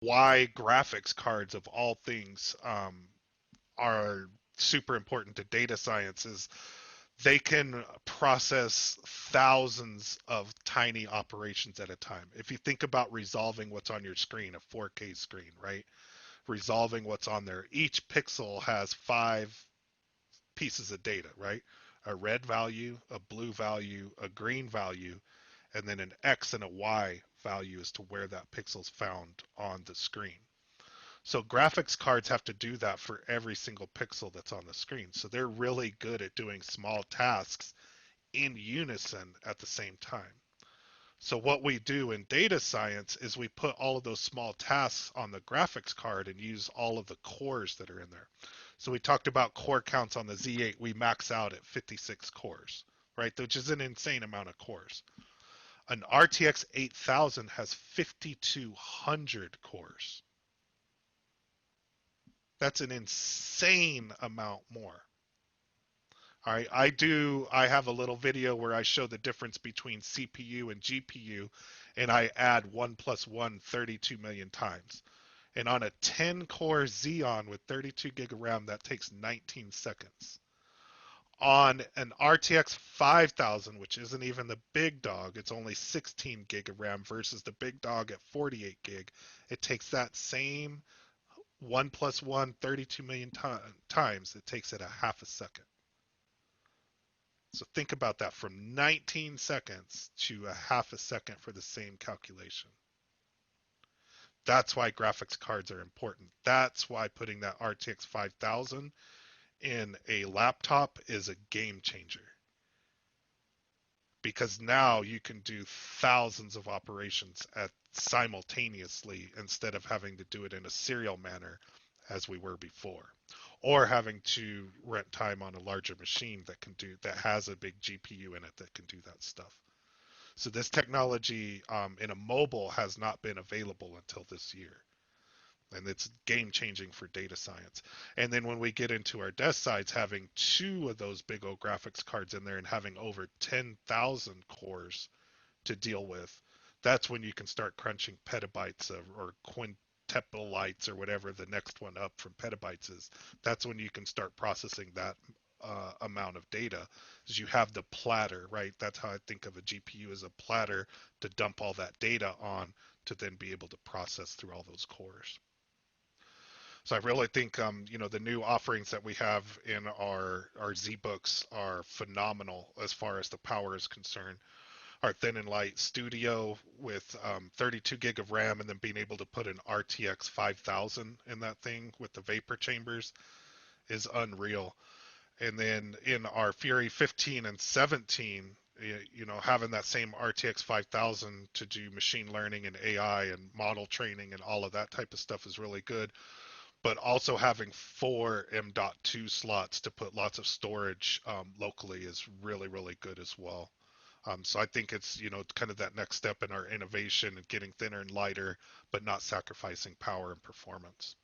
why graphics cards of all things are super important to data science is they can process thousands of tiny operations at a time. If you think about resolving what's on your screen, a 4K screen, right? Resolving what's on there, each pixel has 5 pieces of data, right? A red value, a blue value, a green value, and then an X and a Y value as to where that pixel's found on the screen. So graphics cards have to do that for every single pixel that's on the screen. So they're really good at doing small tasks in unison at the same time. So what we do in data science is we put all of those small tasks on the graphics card and use all of the cores that are in there. So we talked about core counts on the Z8. We max out at 56 cores, right? Which is an insane amount of cores. An RTX 8000 has 5200 cores. That's an insane amount more. All right, I have a little video where I show the difference between CPU and GPU, and I add 1 plus 1 32 million times. And on a 10 core Xeon with 32 gig of RAM, that takes 19 seconds. On an RTX 5000, which isn't even the big dog, it's only 16 gig of RAM versus the big dog at 48 gig. It takes that same 1 plus 1 32 million times, it takes it a half a second. So think about that, from 19 seconds to a half a second for the same calculation. That's why graphics cards are important. That's why putting that RTX 5000 in a laptop is a game changer. Because now you can do thousands of operations at simultaneously instead of having to do it in a serial manner as we were before, or having to rent time on a larger machine that has a big GPU in it that can do that stuff. So this technology in a mobile has not been available until this year, and it's game changing for data science. And then when we get into our desk sides, having two of those big old graphics cards in there and having over 10,000 cores to deal with, that's when you can start crunching petabytes or quintuplites or whatever the next one up from petabytes is. That's when you can start processing that amount of data, is you have the platter, right? That's how I think of a GPU, as a platter to dump all that data on to then be able to process through all those cores. So I really think the new offerings that we have in our Z books are phenomenal as far as the power is concerned. Our Thin and Light Studio with 32 gig of RAM, and then being able to put an RTX 5000 in that thing with the vapor chambers is unreal. And then in our Fury 15 and 17, having that same RTX 5000 to do machine learning and AI and model training and all of that type of stuff is really good. But also having 4 M.2 slots to put lots of storage locally is really, really good as well. So I think it's, kind of that next step in our innovation and getting thinner and lighter, but not sacrificing power and performance.